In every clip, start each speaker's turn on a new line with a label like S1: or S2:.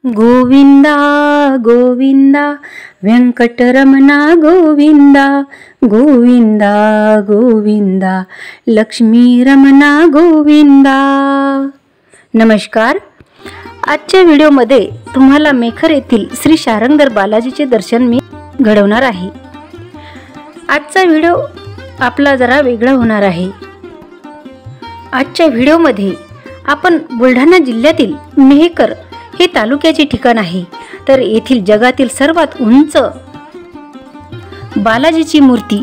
S1: गोविंदा गोविंदा व्यंकटरमणा गोविंदा गोविंदा गोविंदा लक्ष्मी रमणा गोविंदा। नमस्कार, आजच्या व्हिडिओमध्ये तुम्हाला मेखर येथील श्री शारंगधर बालाजीचे दर्शन मी घडवणार आहे। आजचा व्हिडिओ आपला जरा वेगळा होणार आहे। आजच्या व्हिडिओमध्ये आपण बुलढाणा जिल्ह्यातील मेहकर हे तालुक्याचे ठिकाण आहे। तर येथील जगातील सर्वात उंच बालाजीची मूर्ती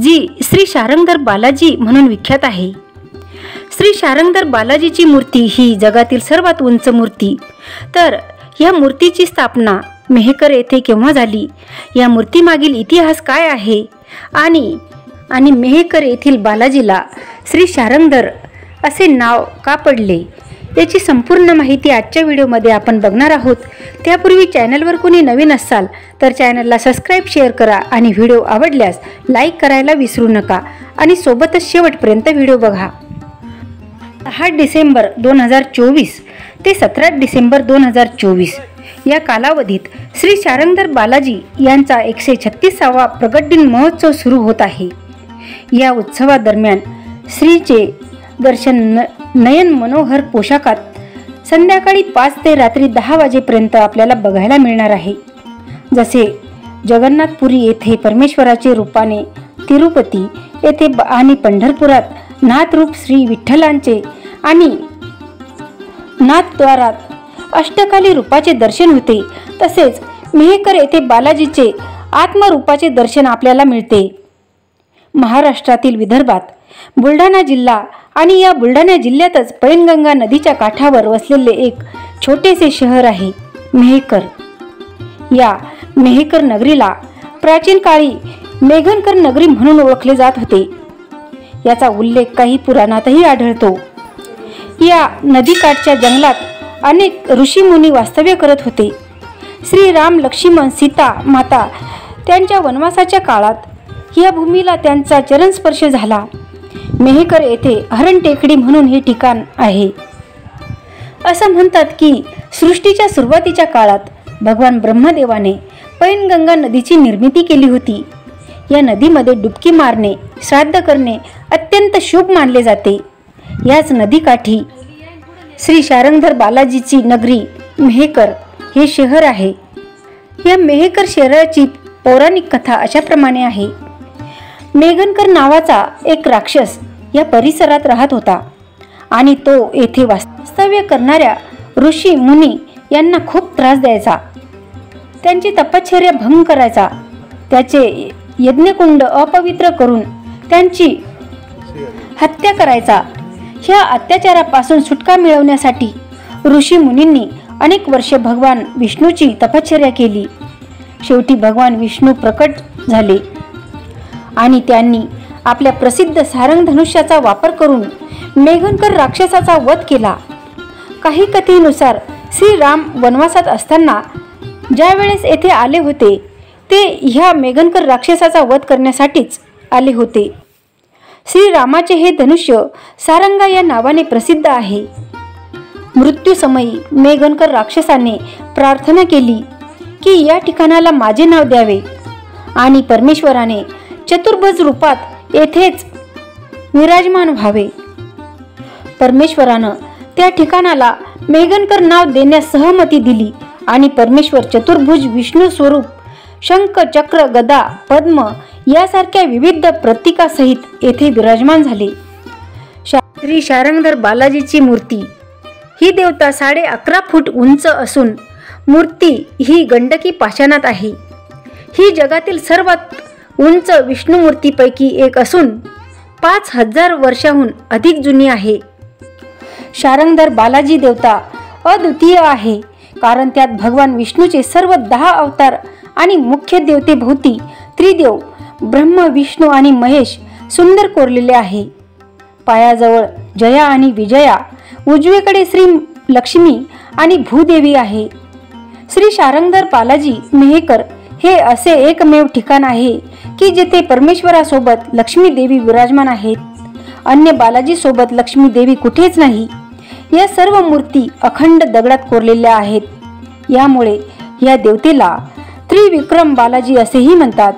S1: जी श्री शारंगधर बालाजी म्हणून विख्यात आहे। श्री शारंगधर बालाजीची मूर्ती ही जगातील सर्वात उंच मूर्ती। तर या मूर्तीची स्थापना मेहकर येथे केव्हा झाली, या मूर्तीमागील इतिहास काय आहे आणि मेहकर येथील बालाजीला श्री शारंगधर असे नाव का पडले, याची संपूर्ण माहिती आजच्या व्हिडिओमध्ये आपण बघणार आहोत। त्यापूर्वी चॅनलवर कोणी नवीन असाल तर चॅनलला सबस्क्राईब, शेअर करा आणि व्हिडिओ आवडल्यास लाईक करायला विसरू नका आणि सोबतच शेवटपर्यंत व्हिडिओ बघा। 8 डिसेंबर 2024 ते 17 डिसेंबर 2024 या कालावधीत श्री शारंगधर बालाजी यांचा 136वा प्रगट दिन महोत्सव सुरू होत आहे। या उत्सवादरम्यान श्रीचे दर्शन नयन मनोहर पोशाखात संध्याकाळी 5 ते रात्री 10 वाजेपर्यंत आपल्याला बघायला मिळणार आहे। जसे जगन्नाथपुरी येथे परमेश्वराचे रूपाने, तिरुपती येथे आणि पंढरपुरात नाथरूप श्री विठ्ठलांचे आणि नाथद्वारात अष्टकाली रूपाचे दर्शन होते। तसेच मेहकर येथे बालाजीचे आत्मरूपाचे दर्शन आपल्याला मिळते। महाराष्ट्रातील विदर्भात बुलढाणा जिल्हा आणि या बुलढाणा जिल्ह्यातच पैनगंगा नदीच्या काठावर वसलेले एक छोटेसे शहर आहे मेहकर। या मेहकर नगरीला प्राचीन काळी मेघनकर नगरी म्हणून ओळखले जात होते। याचा उल्लेख काही पुराणातही आढळतो। या नदीकाठच्या जंगलात अनेक ऋषीमुनी वास्तव्य करत होते। श्रीराम, लक्ष्मण, सीता माता त्यांच्या वनवासाच्या काळात या भूमीला त्यांचा चरणस्पर्श झाला। मेहकर येथे हरण टेकडी म्हणून हे ठिकाण आहे। असं म्हणतात की सृष्टीच्या सुरुवातीच्या काळात भगवान ब्रह्मदेवाने पैनगंगा नदीची निर्मिती केली होती। या नदीमध्ये डुबकी मारणे, श्राद्ध करणे अत्यंत शुभ मानले जाते। याच नदीकाठी श्री शारंगधर बालाजीची नगरी मेहकर हे शहर आहे। या मेहकर शहराची पौराणिक कथा अशाप्रमाणे आहे। मेघनकर नावाचा एक राक्षस या परिसरात राहत होता आणि तो येथे वास्तव्य करणाऱ्या ऋषी मुनी यांना खूप त्रास द्यायचा। त्यांची तपश्चर्या भंग करायचा, त्याचे यज्ञकुंड अपवित्र करून त्यांची हत्या करायचा। ह्या अत्याचारापासून सुटका मिळवण्यासाठी ऋषी मुनींनी अनेक वर्षे भगवान विष्णूची तपश्चर्या केली। शेवटी भगवान विष्णू प्रकट झाले आणि त्यांनी आपल्या प्रसिद्ध सारंग धनुष्याचा वापर करून मेघनकर राक्षसाचा वध केला। काही कथेनुसार श्रीराम वनवासात असताना ज्या वेळेस येथे आले होते ते ह्या मेघनकर राक्षसाचा वध करण्यासाठीच आले होते। श्रीरामाचे हे धनुष्य सारंगा या नावाने प्रसिद्ध आहे। मृत्यूसमयी मेघनकर राक्षसाने प्रार्थना केली की या ठिकाणाला माझे नाव द्यावे आणि परमेश्वराने चतुर्भुज रूपात येथेच विराजमान व्हावे। परमेश्वरानं त्या ठिकाणाला मेघनकर नाव देण्यास सहमती दिली आणि परमेश्वर चतुर्भुज विष्णू स्वरूप शंख, चक्र, गदा, पद्म यासारख्या विविध प्रतीकासहित येथे विराजमान झाले। श्री शारंगधर बालाजीची मूर्ती ही देवता 11.5 फूट उंच असून मूर्ती ही गंडकी पाषाणात आहे। ही जगातील सर्वात उंच विष्णू मूर्तीपैकी एक असून 5000 वर्षाहून अधिक जुनी आहे। शारंगधर बालाजी देवता अद्वितीय आहे, कारण त्यात भगवान विष्णूचे सर्व 10 अवतार आणि मुख्य देवतेभोवती त्रिदेव ब्रह्म, विष्णू आणि महेश सुंदर कोरलेले आहे। पायाजवळ जया आणि विजया, उजवीकडे श्री लक्ष्मी आणि भूदेवी आहे। श्री शारंगधर बालाजी मेहकर हे असे एकमेव ठिकाण आहे की जेथे परमेश्वरासोबत लक्ष्मी देवी विराजमान आहेत। अन्य बालाजी सोबत लक्ष्मी देवी कुठेच नाही। या सर्व मूर्ती अखंड दगडात कोरलेल्या आहेत। यामुळे या देवतेला त्रिविक्रम बालाजी असेही म्हणतात.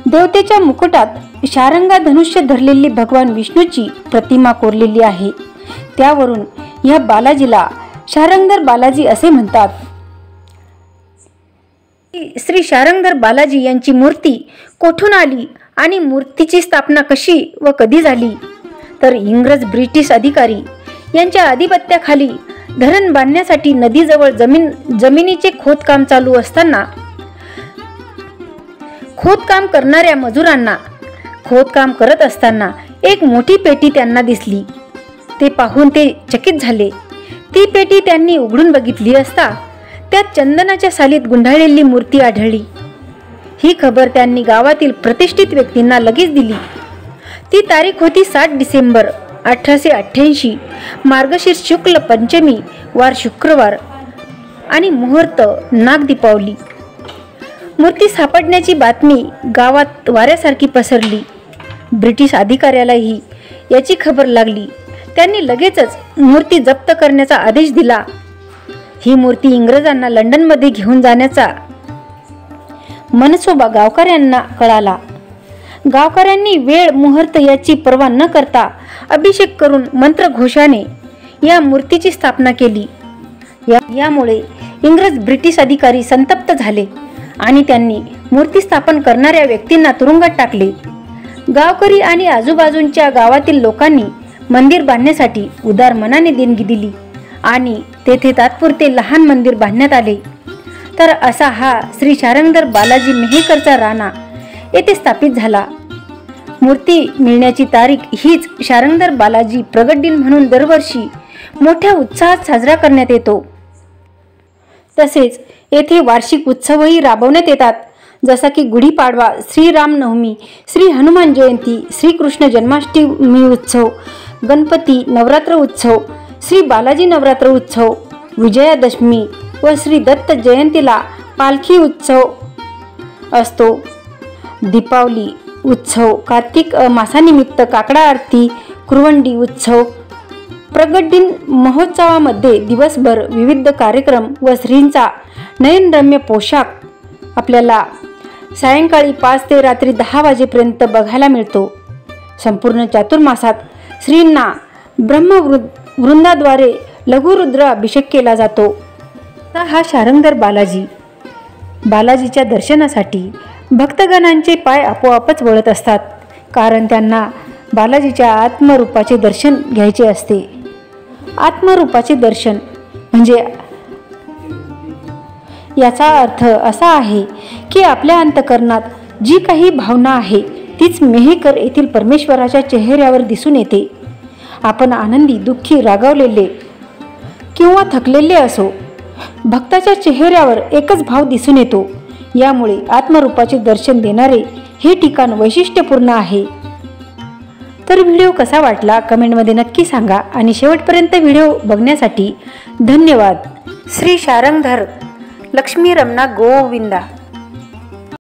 S1: देवतेच्या मुकुटात शारंगा धनुष्य धरलेली भगवान विष्णूची प्रतिमा कोरलेली आहे. त्यावरून या बालाजीला शारंगधर बालाजी असे म्हणतात. श्री शारंगधर बालाजी यांची मूर्ती कोठून आली आणि मूर्तीची स्थापना कशी व कधी झाली, तर इंग्रज ब्रिटिश अधिकारी यांच्या अधिपत्याखाली धरण बांधण्यासाठी नदीजवळ जमिनीचे खोदकाम चालू असताना खोदकाम करणाऱ्या मजुरांना खोदकाम करत असताना एक मोठी पेटी त्यांना दिसली. ते पाहून ते चकित झाले. ती पेटी त्यांनी उघडून बघितली असता त्यात चंदनाच्या सालीत गुंडाळलेली मूर्ती आढळली. ही खबर त्यांनी गावातील प्रतिष्ठित व्यक्तींना लगेच दिली. ती तारीख होती 7 डिसेंबर 1888, मार्गशीर्ष शुक्ल पंचमी वार शुक्रवार आणि मुहूर्त नाग दीपावली. मूर्ती सापडण्याची बातमी गावात वाऱ्यासारखी पसरली. ब्रिटिश अधिकाऱ्यालाही याची खबर लागली. त्यांनी लगेचच मूर्ती जप्त करण्याचा आदेश दिला. ही मूर्ती इंग्रजांना लंडनमध्ये घेऊन जाण्याचा मनसोबा गावकऱ्यांना कळाला. गावकऱ्यांनी वेळ मुहूर्त याची पर्वा न करता अभिषेक करून मंत्रघोषाने या मूर्तीची स्थापना केली. यामुळे इंग्रज ब्रिटिश अधिकारी संतप्त झाले आणि त्यांनी मूर्ती स्थापन करणाऱ्या व्यक्तींना तुरुंगात टाकले. गावकरी आणि आजूबाजूंच्या गावातील लोकांनी मंदिर बांधण्यासाठी उदार मनाने देणगी दिली आणि तेथे तात्पुरते लहान मंदिर बांधण्यात आले. तर असा हा श्री शारंगधर बालाजी मेहेकरचा राणा येथे स्थापित झाला. मूर्ती मिळण्याची तारीख हीच शारंगधर बालाजी प्रगट दिन म्हणून दरवर्षी मोठ्या उत्साहात साजरा करण्यात येतो. तसेच येथे वार्षिक उत्सवही राबवण्यात येतात, जसा की गुढीपाडवा, श्रीरामनवमी, श्री हनुमान जयंती, श्रीकृष्ण जन्माष्टमी उत्सव, गणपती नवरात्र उत्सव, श्री बालाजी नवरात्र उत्सव, विजयादशमी व श्री दत्त जयंतीला पालखी उत्सव असतो. दीपावली उत्सव, कार्तिक मासानिमित्त काकडा आरती, कुरवंडी उत्सव, प्रगट दिन महोत्सवामध्ये दिवसभर विविध कार्यक्रम व श्रींचा नयनरम्य पोशाख आपल्याला सायंकाळी 5 ते रात्री 10 वाजेपर्यंत बघायला मिळतो. संपूर्ण चातुर्मासात श्रींना ब्रह्मवृंदाद्वारे लघुरुद्र अभिषेक केला जातो. हा शारंगधर बालाजीच्या दर्शनासाठी भक्तगणांचे पाय आपोआपच वळत असतात, कारण त्यांना बालाजीच्या आत्मरूपाचे दर्शन घ्यायचे असते. आत्मरूपाचे दर्शन म्हणजे याचा अर्थ असा आहे की आपल्या अंतःकरणात जी काही भावना आहे तीच मेहेकर येथील परमेश्वराच्या चेहऱ्यावर दिसून येते. आपण आनंदी, दुःखी, रागावलेले किंवा थकलेले असो, भक्ताच्या चेहऱ्यावर एकच भाव दिसून येतो. यामुळे आत्मरूपाचे दर्शन देणारे हे ठिकाण वैशिष्ट्यपूर्ण आहे. तर व्हिडिओ कसा वाटला कमेंटमध्ये नक्की सांगा आणि शेवटपर्यंत व्हिडिओ बघण्यासाठी धन्यवाद. श्री शारंगधर लक्ष्मी रमणा गोविंदा.